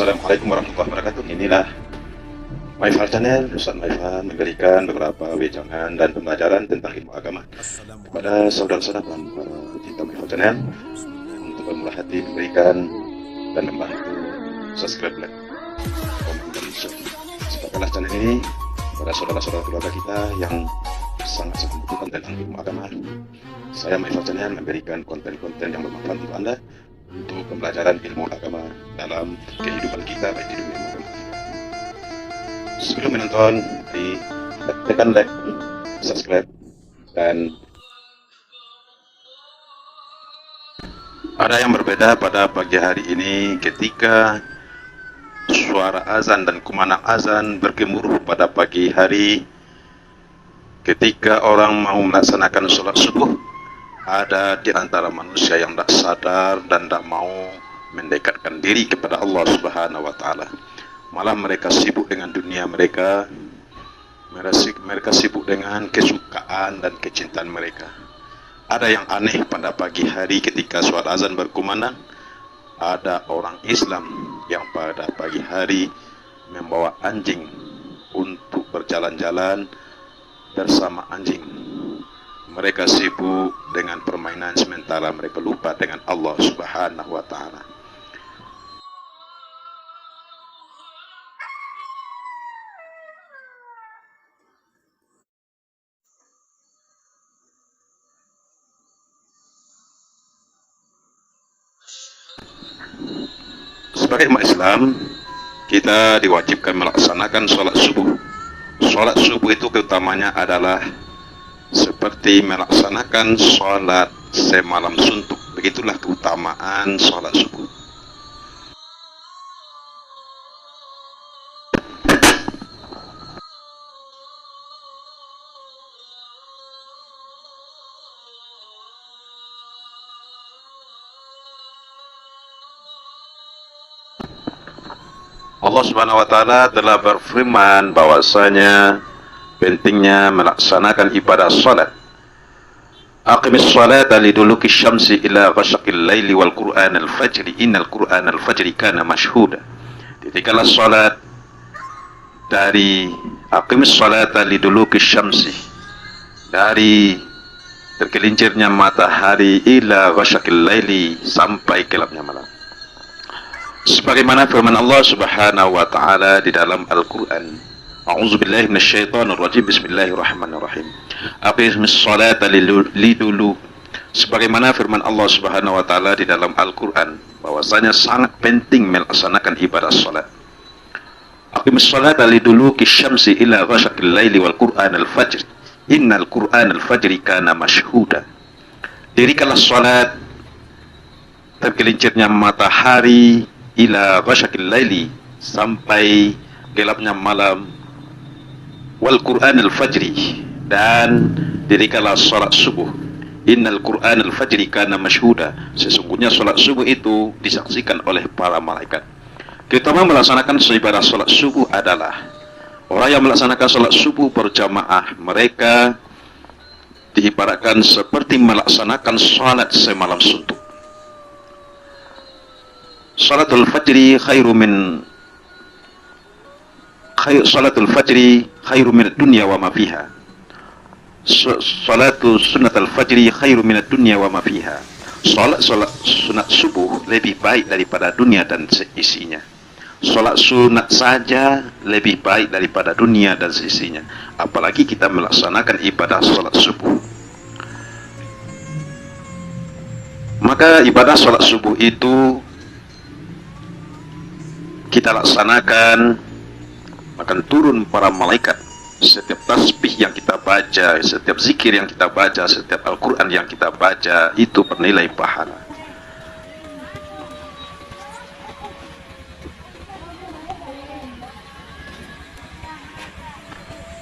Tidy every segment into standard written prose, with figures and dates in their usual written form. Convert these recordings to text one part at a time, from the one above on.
Assalamualaikum warahmatullahi wabarakatuh. Inilah MyFal Channel. Ustaz MyFal memberikan beberapa wejangan dan pembelajaran tentang ilmu agama kepada saudara-saudara dan para cinta MyFal Channel untuk bermurah hati memberikan dan membantu subscribe, like, komen, dan share. Sebabkanlah channel ini kepada saudara-saudara keluarga kita yang sangat-sangat membutuhkan tentang ilmu agama. Saya MyFal Channel memberikan konten-konten yang bermanfaat untuk Anda untuk pembelajaran ilmu agama dalam kehidupan kita baik di dunia maupun akhirat. Sebelum menonton, tekan like, subscribe, dan ada yang berbeda pada pagi hari ini ketika suara azan dan kumandang azan bergemuruh pada pagi hari. Ketika orang mau melaksanakan sholat subuh, ada di antara manusia yang tidak sadar dan tidak mau mendekatkan diri kepada Allah Subhanahu wa Ta'ala. Malah mereka sibuk dengan dunia mereka, mereka sibuk dengan kesukaan dan kecintaan mereka. Ada yang aneh pada pagi hari ketika suara azan berkumandang, ada orang Islam yang pada pagi hari membawa anjing untuk berjalan-jalan bersama anjing. Mereka sibuk dengan permainan sementara mereka lupa dengan Allah Subhanahu wa Ta'ala. Sebagai umat Islam, kita diwajibkan melaksanakan sholat subuh. Sholat subuh itu keutamanya adalah seperti melaksanakan sholat semalam suntuk. Begitulah keutamaan sholat subuh. Allah Subhanahu wa Ta'ala telah berfirman bahwasanya pentingnya melaksanakan ibadah salat. Aqimis salata liduluki syamsi ila ghasaqil laili wal qur'an al-fajri innal qur'an al-fajri kana mashhuda. Didirikanlah salat dari aqimis salata liduluki syamsi, dari tergelincirnya matahari ila ghasaqil laili, sampai gelapnya malam. Sebagaimana firman Allah Subhanahu wa Ta'ala di dalam Al-Qur'an, A'udzubillahi minasyaitonir rajim. Bismillahirrahmanirrahim. Aqimis sholata lidulu. Sebagaimana firman Allah Subhanahu wa Ta'ala di dalam Al-Qur'an bahwasanya sangat penting melaksanakan ibadah salat. Aqimis sholata liduluki syamsi ila ghasaqil laili wal qur'an al-fajr innal qur'an al-fajri kana mashhuda. Dirikanlah salat tergelincirnya matahari ila ghasaqil laili, sampai gelapnya malam, wal Qur'an al-fajri, dan dirikanlah salat subuh. Innal Qur'an al-fajri kana mashhuda. Sesungguhnya salat subuh itu disaksikan oleh para malaikat. Kita melaksanakan ibadah salat subuh adalah orang yang melaksanakan salat subuh berjamaah. Mereka diibaratkan seperti melaksanakan salat semalam suntuk. Salatul fajri khairu min salatul fajri khairu minad dunya wa ma fiha. Salatu sunnatul fajri khairu minad dunya wa ma fiha. Salat sunat subuh lebih baik daripada dunia dan seisinya. Salat sunat saja lebih baik daripada dunia dan seisinya, apalagi kita melaksanakan ibadah salat subuh. Maka ibadah salat subuh itu kita laksanakan, akan turun para malaikat. Setiap tasbih yang kita baca, setiap zikir yang kita baca, setiap Al-Quran yang kita baca, itu bernilai pahala.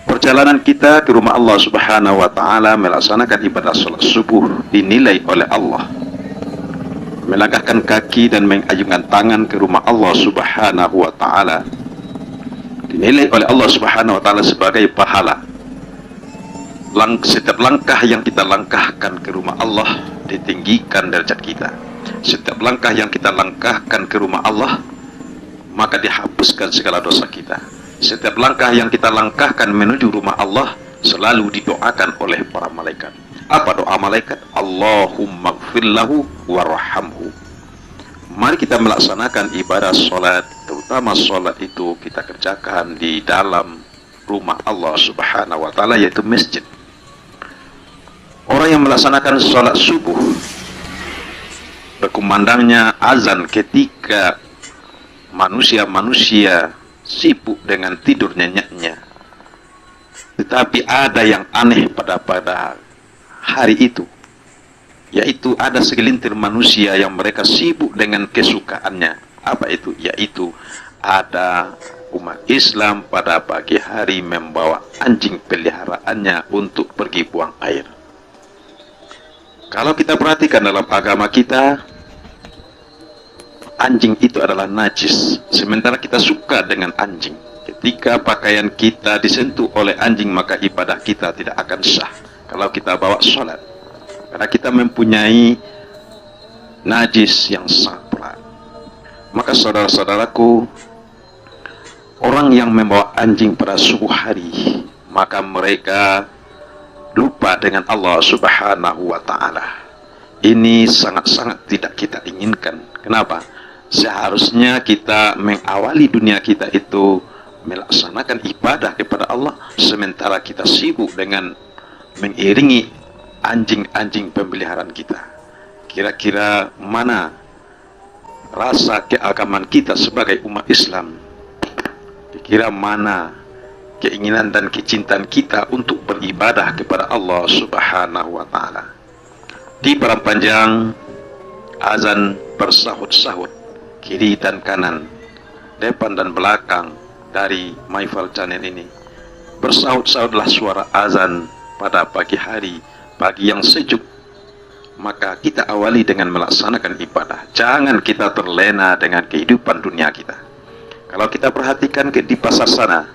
Perjalanan kita ke rumah Allah Subhanahu wa Ta'ala melaksanakan ibadah salat subuh dinilai oleh Allah. Melangkahkan kaki dan mengayunkan tangan ke rumah Allah Subhanahu wa Ta'ala dinilai oleh Allah Subhanahu wa Ta'ala sebagai pahala. Setiap langkah yang kita langkahkan ke rumah Allah ditinggikan derajat kita. Setiap langkah yang kita langkahkan ke rumah Allah, maka dihapuskan segala dosa kita. Setiap langkah yang kita langkahkan menuju rumah Allah selalu didoakan oleh para malaikat. Apa doa malaikat? Allahumma gfir lahu warhamhu. Mari kita melaksanakan ibadah sholat, terutama sholat itu kita kerjakan di dalam rumah Allah Subhanahu wa Ta'ala, yaitu masjid. Orang yang melaksanakan sholat subuh, berkumandangnya azan ketika manusia-manusia sibuk dengan tidur nyenyaknya. Tetapi ada yang aneh pada hari itu, yaitu ada segelintir manusia yang mereka sibuk dengan kesukaannya. Apa itu? Yaitu ada umat Islam pada pagi hari membawa anjing peliharaannya untuk pergi buang air. Kalau kita perhatikan dalam agama kita, anjing itu adalah najis, sementara kita suka dengan anjing. Ketika pakaian kita disentuh oleh anjing, maka ibadah kita tidak akan sah kalau kita bawa sholat, karena kita mempunyai najis yang sangat berat. Maka saudara-saudaraku, orang yang membawa anjing pada subuh hari, maka mereka lupa dengan Allah Subhanahu wa Ta'ala. Ini sangat-sangat tidak kita inginkan. Kenapa? Seharusnya kita mengawali dunia kita itu melaksanakan ibadah kepada Allah, sementara kita sibuk dengan mengiringi anjing-anjing pemeliharaan kita. Kira-kira mana rasa keagamaan kita sebagai umat Islam? Kira mana keinginan dan kecintaan kita untuk beribadah kepada Allah Subhanahu wa Ta'ala? Di panjang azan bersahut-sahut, kiri dan kanan, depan dan belakang dari MyFal Channel ini, bersahut-sahutlah suara azan pada pagi hari, pagi yang sejuk. Maka kita awali dengan melaksanakan ibadah. Jangan kita terlena dengan kehidupan dunia kita. Kalau kita perhatikan di pasar sana,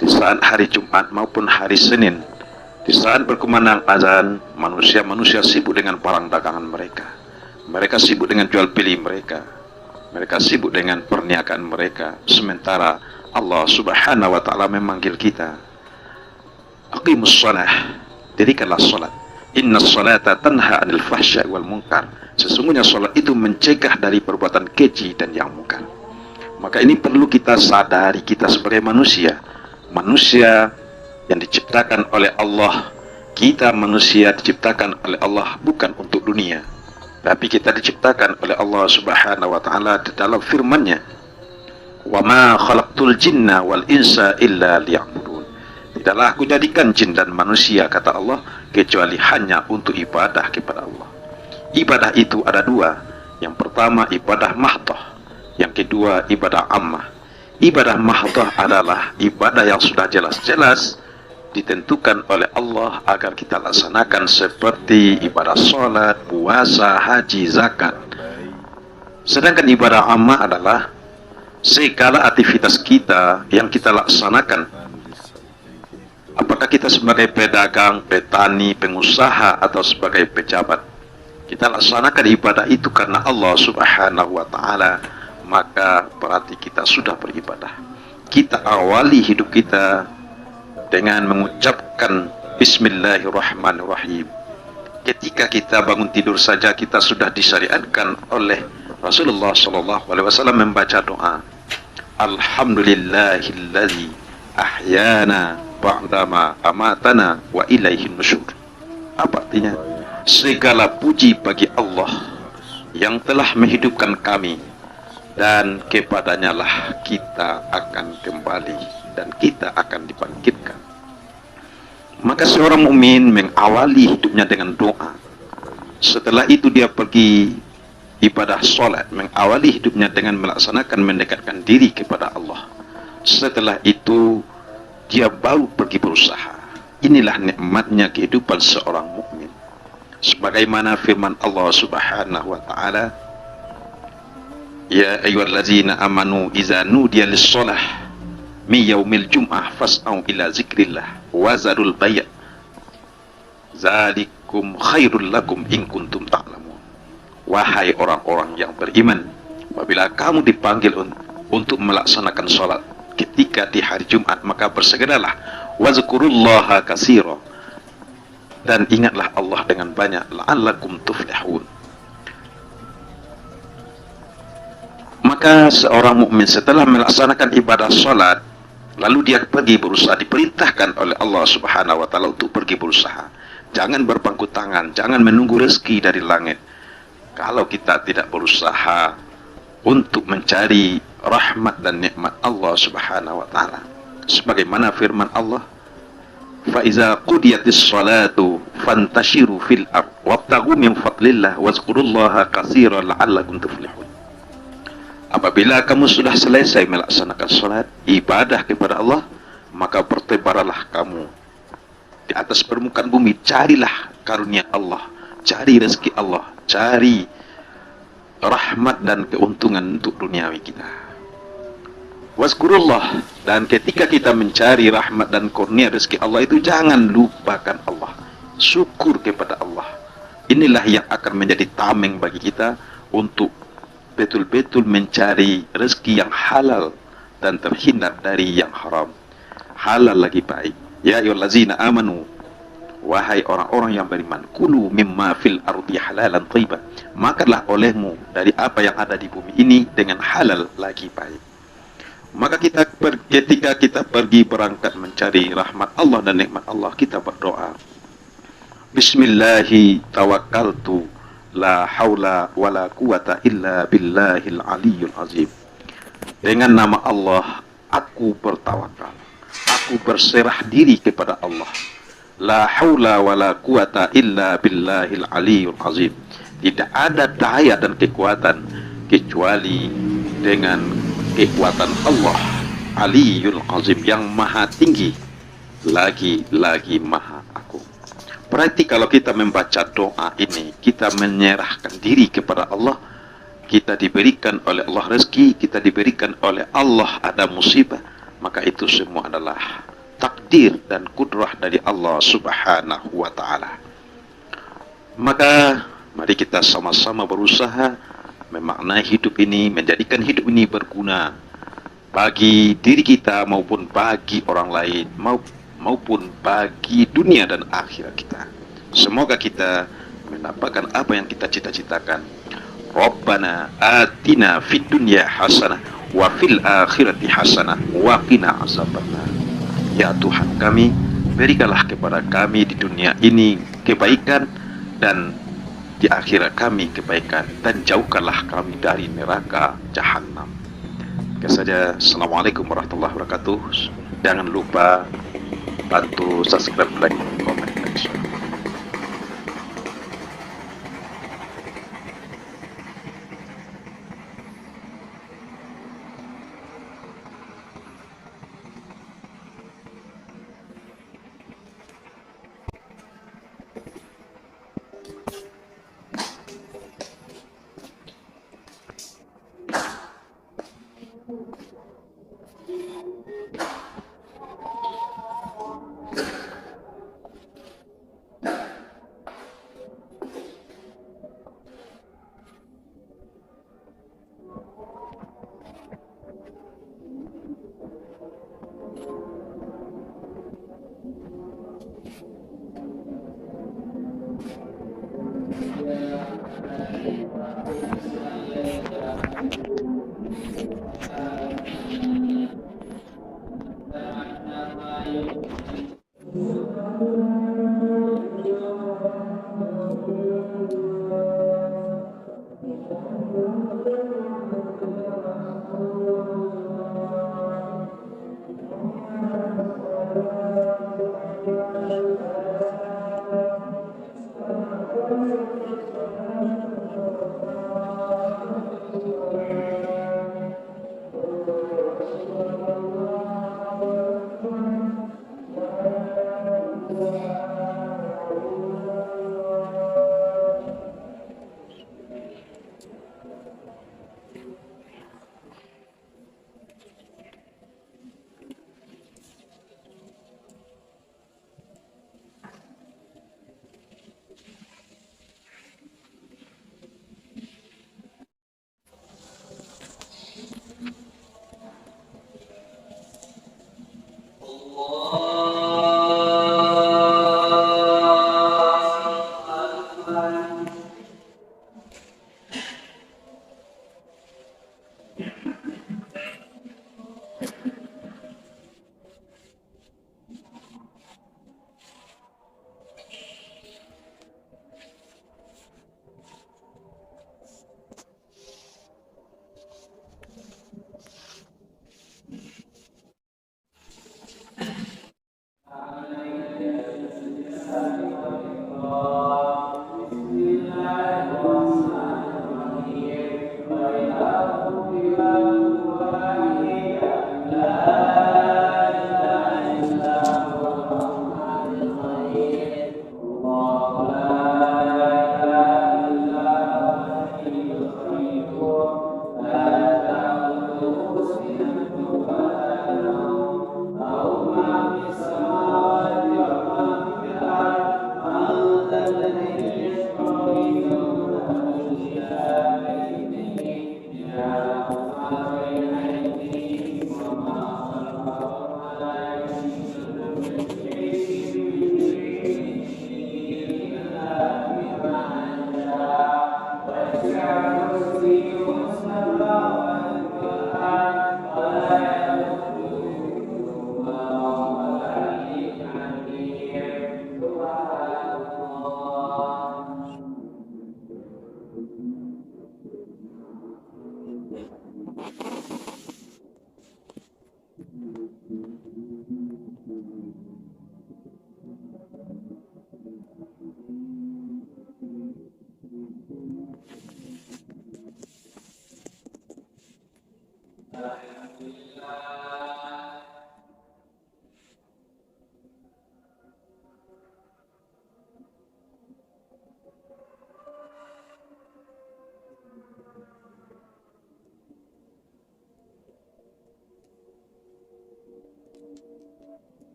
di saat hari Jumat maupun hari Senin, di saat berkumandang azan, manusia-manusia sibuk dengan barang dagangan mereka. Mereka sibuk dengan jual beli mereka. Mereka sibuk dengan perniagaan mereka. Sementara Allah Subhanahu wa Ta'ala memanggil kita, aqimus shalah, dirikanlah salat. Inna salata tanha anil fahsya wal munkar. Sesungguhnya salat itu mencegah dari perbuatan keji dan yang mungkar. Maka ini perlu kita sadari, kita sebagai manusia yang diciptakan oleh Allah. Kita manusia diciptakan oleh Allah bukan untuk dunia, tapi kita diciptakan oleh Allah Subhanahu wa Ta'ala di dalam firman-Nya, wa ma khalaqtul jinna wal insa illa liya'budun. Tidaklah aku jadikan jin dan manusia, kata Allah, kecuali hanya untuk ibadah kepada Allah. Ibadah itu ada dua. Yang pertama ibadah mahdoh, yang kedua ibadah ammah. Ibadah mahdoh adalah ibadah yang sudah jelas-jelas ditentukan oleh Allah agar kita laksanakan, seperti ibadah sholat, puasa, haji, zakat. Sedangkan ibadah ammah adalah segala aktivitas kita yang kita laksanakan. Apakah kita sebagai pedagang, petani, pengusaha, atau sebagai pejabat, kita laksanakan ibadah itu karena Allah Subhanahu wa Ta'ala, maka berarti kita sudah beribadah. Kita awali hidup kita dengan mengucapkan Bismillahirrahmanirrahim. Ketika kita bangun tidur saja, kita sudah disyariatkan oleh Rasulullah SAW membaca doa, Alhamdulillahilladzi ahyana ba'dama amatana wa ilaihin nusyur. Apa artinya? Segala puji bagi Allah yang telah menghidupkan kami, dan kepadanya lah kita akan kembali, dan kita akan dibangkitkan. Maka seorang mukmin mengawali hidupnya dengan doa. Setelah itu dia pergi ibadah sholat, mengawali hidupnya dengan melaksanakan mendekatkan diri kepada Allah. Setelah itu dia baru pergi berusaha. Inilah nikmatnya kehidupan seorang mukmin. Sebagaimana firman Allah Subhanahu wa Ta'ala, ya ayyuhallazina amanu iza nudiya lis-shalah min yaumil jum'ah fas'au ila zikrillah wa zarul bay' zalikum khairul lakum in kuntum ta'lamun. Wahai orang-orang yang beriman, apabila kamu dipanggil untuk melaksanakan sholat ketika di hari Jumat, maka bersegeralah. Wazkurullaha katsira, dan ingatlah Allah dengan banyak, la'allakum tuflihun. Maka seorang mukmin setelah melaksanakan ibadah sholat, lalu dia pergi berusaha, diperintahkan oleh Allah Subhanahu wa Ta'ala untuk pergi berusaha. Jangan berpangku tangan, jangan menunggu rezeki dari langit. Kalau kita tidak berusaha untuk mencari rahmat dan nikmat Allah Subhanahu wa Ta'ala, sebagaimana firman Allah, fa iza qudiyatis sholatu fantashiru fil ard wabtaghu min fadlillah wazkurullaha katsiran la'allakum tuflihun. Apabila kamu sudah selesai melaksanakan sholat, ibadah kepada Allah, maka bertebaranlah kamu di atas permukaan bumi, carilah karunia Allah, cari rezeki Allah, cari rahmat dan keuntungan untuk duniawi kita. Wazkurullah, dan ketika kita mencari rahmat dan karunia rezeki Allah itu, jangan lupakan Allah, syukur kepada Allah. Inilah yang akan menjadi tameng bagi kita untuk betul-betul mencari rezeki yang halal dan terhindar dari yang haram. Halal lagi baik. Ya ayyuhallazina amanu, wahai orang-orang yang beriman, kulu mimma fil ardi halalan thayyiban, makanlah olehmu dari apa yang ada di bumi ini dengan halal lagi baik. Maka ketika kita pergi berangkat mencari rahmat Allah dan nikmat Allah, kita berdoa, Bismillahi tawakkaltu la haula wala quwata illa billahil aliyyul azim. Dengan nama Allah aku bertawakal, aku berserah diri kepada Allah. La haula wala quwata illa billahil aliyyul azim. Tidak ada daya dan kekuatan kecuali dengan kekuatan Allah Aliyul Azim, yang maha tinggi lagi maha agung. Berarti kalau kita membaca doa ini, kita menyerahkan diri kepada Allah, kita diberikan oleh Allah rezeki, kita diberikan oleh Allah ada musibah, maka itu semua adalah takdir dan kudrah dari Allah Subhanahu wa Ta'ala. Maka mari kita sama-sama berusaha memaknai hidup ini, menjadikan hidup ini berguna bagi diri kita maupun bagi orang lain, maupun bagi dunia dan akhirat kita. Semoga kita mendapatkan apa yang kita cita-citakan. Rabbana atina fid dunya hasanah wa fil akhirati hasanah wa qina azabannar. Ya Tuhan kami, berikanlah kepada kami di dunia ini kebaikan, dan di akhirat kami kebaikan, dan jauhkanlah kami dari neraka jahanam. Saja. Assalamualaikum warahmatullahi wabarakatuh. Jangan lupa bantu subscribe, like, komen, dan share.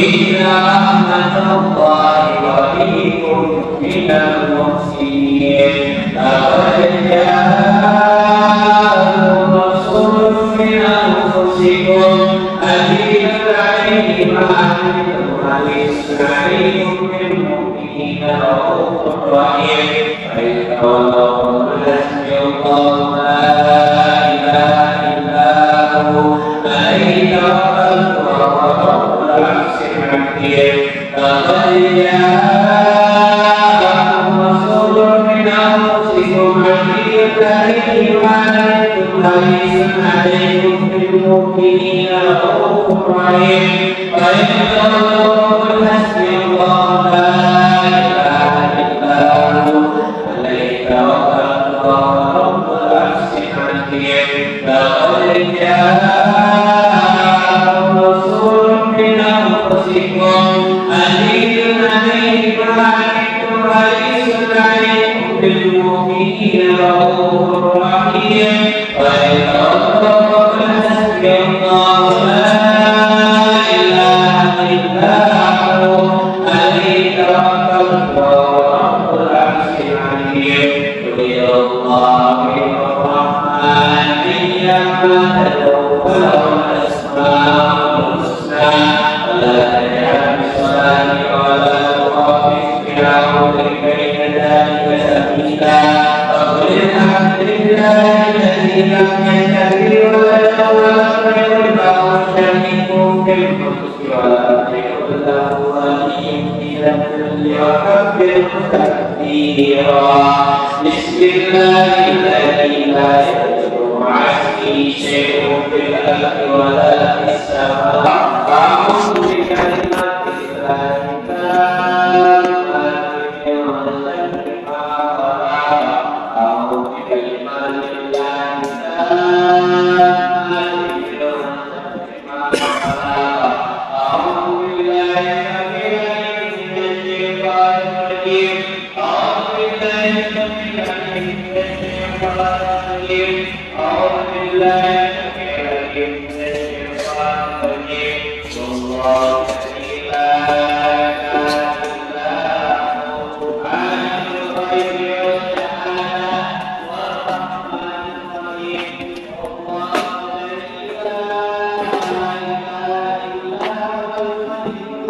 إن رحمة الله قريب من المحسنين لقد جاءكم رسول من أنفسكم عزيز عليه ما عنتم حريص عليكم بالمؤمنين رؤوف رحيم فإن تولوا فحسبي الله لا إله إلا هو عليه توكلت وهو رب العرش الحكيم لقد جاءكم رسول من أنفسكم عزيز عليه ما عنتم حريص عليكم بالمؤمنين رؤوف رحيم فإن تولوا فحسبي الله لا إله إلا هو عليه توكلت وهو رب العرش الحكيم لقد جاءكم رسول من أنفسكم عزيز عليه ما عنتم حريص عليكم بالمؤمنين رؤوف رحيم فإن تولوا فحسبي الله لا إله إلا هو عليه توكلت وهو رب العرش الحكيم يريد الله الرحمن إياك تدعو فله الأسماء الحسنى ولا تجعل بصلاتك ولا تخافت بعودك بين ذلك سبيلا فقل الحمد لله الذي لم يتخذ ولدا ولم يكن له شريك في الملك ولم يكن له ولي من الذل وكبره تكبيرا بسم الله الذي لا يضر مع اسمه شيء في الارض ولا في السماء اعوذ بكلمات الله التامات من شر ما خلق اعوذ بكلمات الله التامات من شر ما خلق اعوذ بالله من الشيطان الرجيم أعوذ بالله من الشيطان الرجيم أعوذ بالله من الشيطان الرجيم والله الذي لا إله إلا هو عالم الغيب والشهادة والرحمن الرحيم والله الذي لا إله إلا هو الملك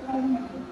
السلام